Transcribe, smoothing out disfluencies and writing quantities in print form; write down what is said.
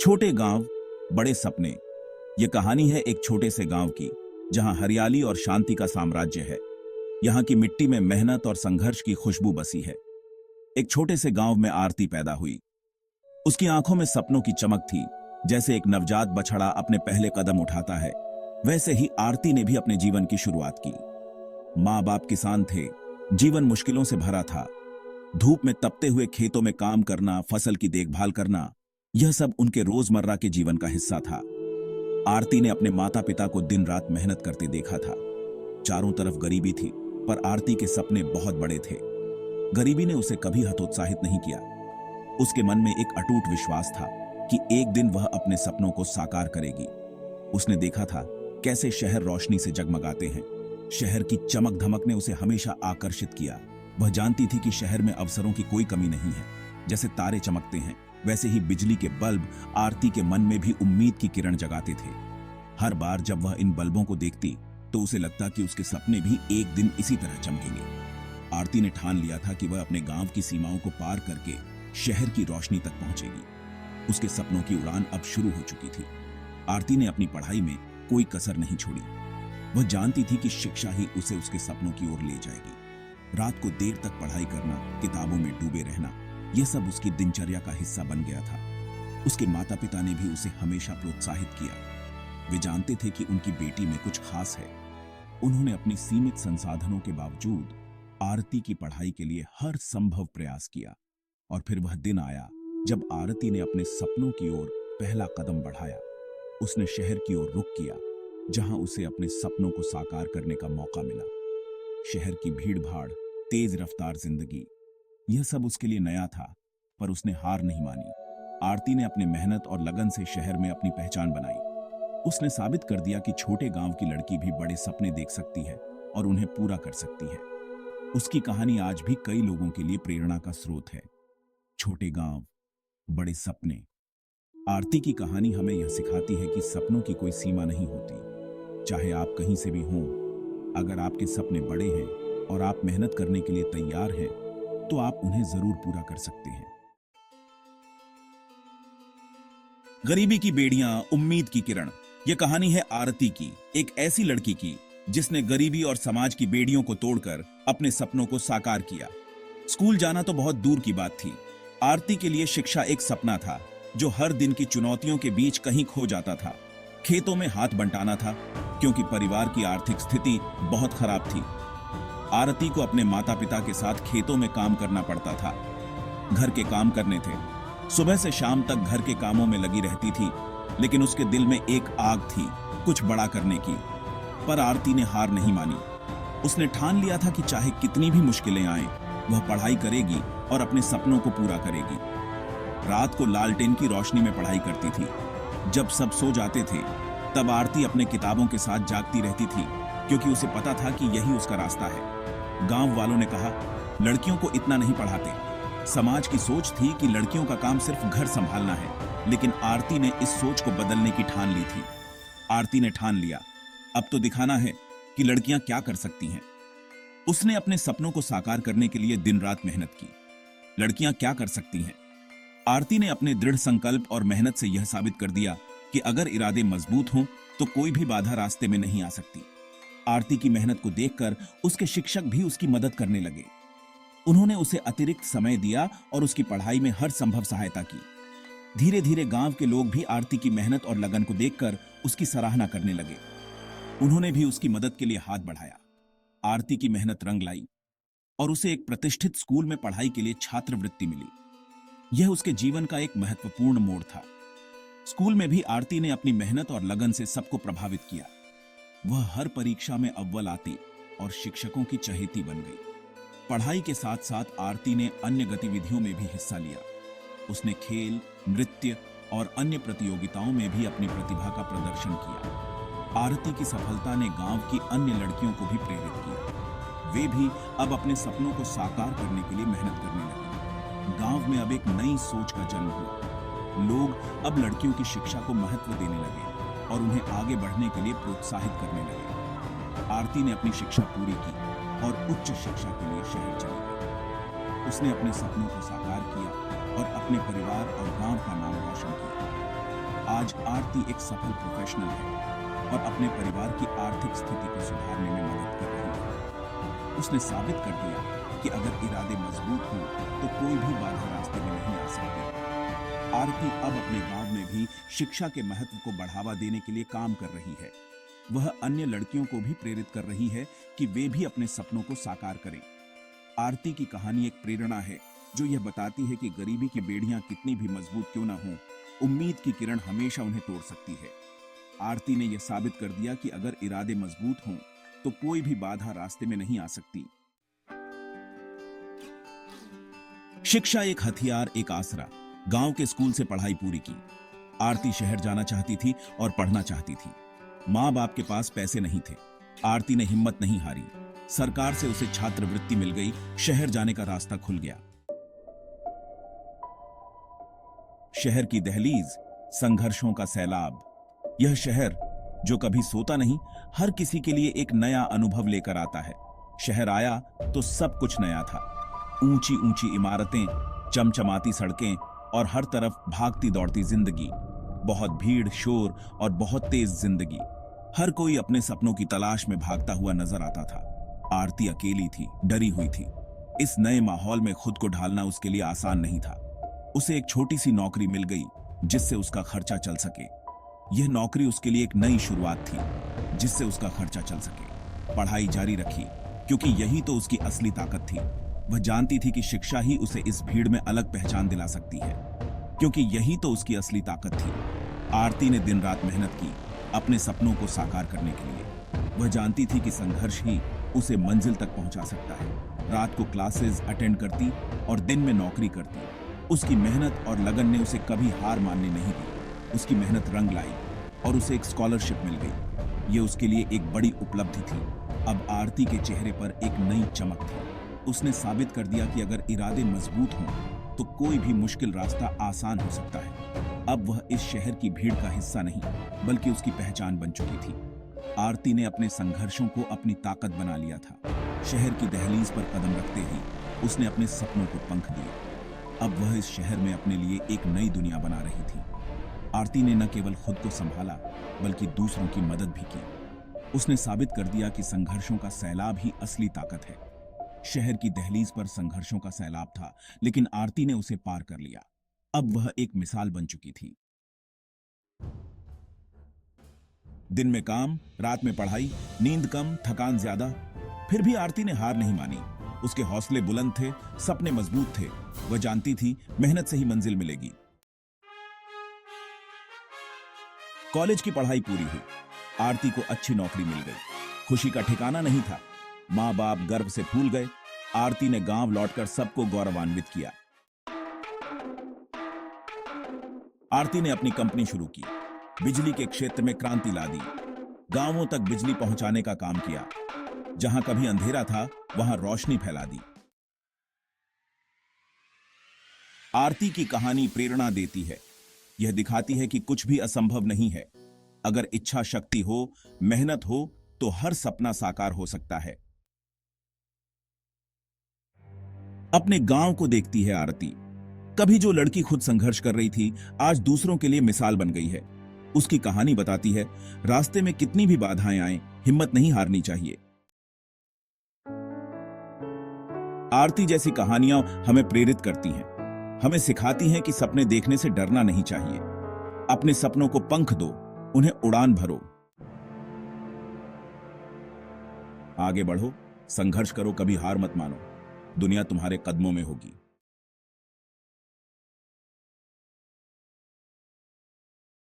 छोटे गांव, बड़े सपने। यह कहानी है एक छोटे से गांव की, जहां हरियाली और शांति का साम्राज्य है। यहां की मिट्टी में मेहनत और संघर्ष की खुशबू बसी है। एक छोटे से गांव में आरती पैदा हुई। उसकी आंखों में सपनों की चमक थी। जैसे एक नवजात बछड़ा अपने पहले कदम उठाता है, वैसे ही आरती ने भी अपने जीवन की शुरुआत की। माँ बाप किसान थे, जीवन मुश्किलों से भरा था। धूप में तपते हुए खेतों में काम करना, फसल की देखभाल करना, यह सब उनके रोजमर्रा के जीवन का हिस्सा था। आरती ने अपने माता पिता को दिन रात मेहनत करते देखा था। चारों तरफ गरीबी थी, पर आरती के सपने बहुत बड़े थे। गरीबी ने उसे कभी हतोत्साहित नहीं किया। उसके मन में एक अटूट विश्वास था कि एक दिन वह अपने सपनों को साकार करेगी। उसने देखा था कैसे शहर रोशनी से जगमगाते हैं। शहर की चमक धमक ने उसे हमेशा आकर्षित किया। वह जानती थी कि शहर में अवसरों की कोई कमी नहीं है। जैसे तारे चमकते हैं, वैसे ही बिजली के बल्ब आरती के मन में भी उम्मीद की किरण जगाते थे। हर बार जब वह इन बल्बों को देखती तो उसे लगता कि उसके सपने भी एक दिन इसी तरह चमकेंगे। आरती ने ठान लिया था कि वह अपने गांव की सीमाओं को पार करके शहर की रोशनी तक पहुंचेगी। उसके सपनों की उड़ान अब शुरू हो चुकी थी। आरती ने अपनी पढ़ाई में कोई कसर नहीं छोड़ी। वह जानती थी कि शिक्षा ही उसे उसके सपनों की ओर ले जाएगी। रात को देर तक पढ़ाई करना, किताबों में डूबे रहना, यह सब उसकी दिनचर्या का हिस्सा बन गया था। उसके माता पिता ने भी उसे हमेशा प्रोत्साहित किया। वे जानते थे कि उनकी बेटी में कुछ खास है। उन्होंने अपने सीमित संसाधनों के बावजूद आरती की पढ़ाई के लिए हर संभव प्रयास किया। और फिर वह दिन आया जब आरती ने अपने सपनों की ओर पहला कदम बढ़ाया। उसने शहर की ओर रुख किया, जहां उसे अपने सपनों को साकार करने का मौका मिला। शहर की भीड़-भाड़, तेज रफ्तार जिंदगी, यह सब उसके लिए नया था, पर उसने हार नहीं मानी। आरती ने अपने मेहनत और लगन से शहर में अपनी पहचान बनाई। उसने साबित कर दिया कि छोटे गांव की लड़की भी बड़े सपने देख सकती है और उन्हें पूरा कर सकती है। उसकी कहानी आज भी कई लोगों के लिए प्रेरणा का स्रोत है। छोटे गांव, बड़े सपने। आरती की कहानी हमें यह सिखाती है कि सपनों की कोई सीमा नहीं होती। चाहे आप कहीं से भी हों, अगर आपके सपने बड़े हैं और आप मेहनत करने के लिए तैयार हैं, तो आप उन्हें जरूर पूरा कर सकते हैं। गरीबी की बेड़ियां, उम्मीद की किरण। यह कहानी है आरती की, एक ऐसी लड़की की जिसने गरीबी और समाज की बेड़ियों को तोड़कर अपने सपनों को साकार किया। स्कूल जाना तो बहुत दूर की बात थी। आरती के लिए शिक्षा एक सपना था जो हर दिन की चुनौतियों के बीच कहीं खो जाता था। खेतों में हाथ बंटाना था, क्योंकि परिवार की आर्थिक स्थिति बहुत खराब थी। आरती को अपने माता पिता के साथ खेतों में काम करना पड़ता था। घर के काम करने थे। सुबह से शाम तक घर के कामों में लगी रहती थी, लेकिन उसके दिल में एक आग थी, कुछ बड़ा करने की। पर आरती ने हार नहीं मानी। उसने ठान लिया था कि चाहे कितनी भी मुश्किलें आएं, वह पढ़ाई करेगी और अपने सपनों को पूरा करेगी। रात को लालटेन की रोशनी में पढ़ाई करती थी। जब सब सो जाते थे, तब आरती अपने किताबों के साथ जागती रहती थी, क्योंकि उसे पता था कि यही उसका रास्ता है। गांव वालों ने कहा, लड़कियों को इतना नहीं पढ़ाते। समाज की सोच थी कि लड़कियों का काम सिर्फ घर संभालना है, लेकिन आरती ने इस सोच को बदलने की ठान ली थी। आरती ने ठान लिया, अब तो दिखाना है कि लड़कियां क्या कर सकती हैं। उसने अपने सपनों को साकार करने के लिए दिन रात मेहनत की। लड़कियां क्या कर सकती हैं? आरती ने अपने दृढ़ संकल्प और मेहनत से यह साबित कर दिया कि अगर इरादे मजबूत हों तो कोई भी बाधा रास्ते में नहीं आ सकती। आरती की मेहनत को देखकर उसके शिक्षक भी उसकी मदद करने लगे। उन्होंने उसे अतिरिक्त समय दिया और उसकी पढ़ाई में हर संभव सहायता की। धीरे धीरे गांव के लोग भी आरती की मेहनत और लगन को देखकर उसकी सराहना करने लगे। उन्होंने भी उसकी मदद के लिए हाथ बढ़ाया। आरती की मेहनत रंग लाई और उसे एक प्रतिष्ठित स्कूल में पढ़ाई के लिए छात्रवृत्ति मिली। यह उसके जीवन का एक महत्वपूर्ण मोड़ था। स्कूल में भी आरती ने अपनी मेहनत और लगन से सबको प्रभावित किया। वह हर परीक्षा में अव्वल आती और शिक्षकों की चहेती बन गई। पढ़ाई के साथ साथ आरती ने अन्य गतिविधियों में भी हिस्सा लिया। उसने खेल, नृत्य और अन्य प्रतियोगिताओं में भी अपनी प्रतिभा का प्रदर्शन किया। आरती की सफलता ने गांव की अन्य लड़कियों को भी प्रेरित किया। वे भी अब अपने सपनों को साकार करने के लिए मेहनत करने लगे। गांव में अब एक नई सोच का जन्म हुआ। लोग अब लड़कियों की शिक्षा को महत्व देने लगे और उन्हें आगे बढ़ने के लिए प्रोत्साहित करने लगे। आरती ने अपनी शिक्षा पूरी की और उच्च शिक्षा के लिए शहर चली गई। उसने अपने सपनों को साकार किया और अपने परिवार और गांव का नाम रोशन किया। आज आरती एक सफल प्रोफेशनल है और अपने परिवार की आर्थिक स्थिति को सुधारने में मदद कर रही है। उसने साबित कर दिया कि अगर इरादे मजबूत हों तो कोई भी बाधा रास्ते में नहीं आ सकती। आरती अब अपने गांव में भी शिक्षा के महत्व को बढ़ावा देने के लिए काम कर रही है। वह अन्य लड़कियों को भी प्रेरित कर रही है कि वे भी अपने सपनों को साकार करें। आरती की कहानी एक प्रेरणा है जो यह बताती है कि गरीबी की बेड़ियां कितनी भी मजबूत क्यों ना हों, उम्मीद की किरण हमेशा उन्हें तोड़ सकती है। आरती ने यह साबित कर दिया कि अगर इरादे मजबूत हों तो कोई भी बाधा रास्ते में नहीं आ सकती। शिक्षा एक हथियार, एक आसरा। गांव के स्कूल से पढ़ाई पूरी की। आरती शहर जाना चाहती थी और पढ़ना चाहती थी। मां बाप के पास पैसे नहीं थे। आरती ने हिम्मत नहीं हारी। सरकार से उसे छात्रवृत्ति मिल गई। शहर जाने का रास्ता खुल गया। शहर की दहलीज, संघर्षों का सैलाब। यह शहर जो कभी सोता नहीं, हर किसी के लिए एक नया अनुभव लेकर आता है। शहर आया तो सब कुछ नया था। ऊंची ऊंची इमारतें, चमचमाती सड़कें और हर तरफ भागती दौड़ती जिंदगी। बहुत भीड़, शोर और बहुत तेज जिंदगी। हर कोई अपने सपनों की तलाश में भागता हुआ नजर आता था। आरती अकेली थी, डरी हुई थी। इस नए माहौल में खुद को ढालना उसके लिए आसान नहीं था। उसे एक छोटी सी नौकरी मिल गई जिससे उसका खर्चा चल सके। यह नौकरी उसके लिए एक नई शुरुआत थी जिससे उसका खर्चा चल सके। पढ़ाई जारी रखी क्योंकि यही तो उसकी असली ताकत थी। वह जानती थी कि शिक्षा ही उसे इस भीड़ में अलग पहचान दिला सकती है, क्योंकि यही तो उसकी असली ताकत थी। आरती ने दिन रात मेहनत की अपने सपनों को साकार करने के लिए। वह जानती थी कि संघर्ष ही उसे मंजिल तक पहुंचा सकता है। रात को क्लासेस अटेंड करती और दिन में नौकरी करती। उसकी मेहनत और लगन ने उसे कभी हार मानने नहीं दी। उसकी मेहनत रंग लाई और उसे एक स्कॉलरशिप मिल गई। यह उसके लिए एक बड़ी उपलब्धि थी। अब आरती के चेहरे पर एक नई चमक थी। उसने साबित कर दिया कि अगर इरादे मजबूत हों तो कोई भी मुश्किल रास्ता आसान हो सकता है। अब वह इस शहर की भीड़ का हिस्सा नहीं बल्कि उसकी पहचान बन चुकी थी। आरती ने अपने संघर्षों को अपनी ताकत बना लिया था। शहर की दहलीज पर कदम रखते ही उसने अपने सपनों को पंख दिए। अब वह इस शहर में अपने लिए एक नई दुनिया बना रही थी। आरती ने न केवल खुद को संभाला बल्कि दूसरों की मदद भी की। उसने साबित कर दिया कि संघर्षों का सैलाब ही असली ताकत है। शहर की दहलीज पर संघर्षों का सैलाब था, लेकिन आरती ने उसे पार कर लिया। अब वह एक मिसाल बन चुकी थी। दिन में काम, रात में पढ़ाई, नींद कम, थकान ज्यादा, फिर भी आरती ने हार नहीं मानी। उसके हौसले बुलंद थे, सपने मजबूत थे। वह जानती थी मेहनत से ही मंजिल मिलेगी। कॉलेज की पढ़ाई पूरी हुई। आरती को अच्छी नौकरी मिल गई। खुशी का ठिकाना नहीं था। मां बाप गर्व से फूल गए। आरती ने गांव लौटकर सबको गौरवान्वित किया। आरती ने अपनी कंपनी शुरू की। बिजली के क्षेत्र में क्रांति ला दी। गांवों तक बिजली पहुंचाने का काम किया। जहां कभी अंधेरा था वहां रोशनी फैला दी। आरती की कहानी प्रेरणा देती है। यह दिखाती है कि कुछ भी असंभव नहीं है। अगर इच्छा शक्ति हो, मेहनत हो तो हर सपना साकार हो सकता है। अपने गांव को देखती है आरती। कभी जो लड़की खुद संघर्ष कर रही थी, आज दूसरों के लिए मिसाल बन गई है। उसकी कहानी बताती है रास्ते में कितनी भी बाधाएं आए, हिम्मत नहीं हारनी चाहिए। आरती जैसी कहानियां हमें प्रेरित करती हैं। हमें सिखाती हैं कि सपने देखने से डरना नहीं चाहिए। अपने सपनों को पंख दो, उन्हें उड़ान भरो। आगे बढ़ो, संघर्ष करो, कभी हार मत मानो। दुनिया तुम्हारे कदमों में होगी।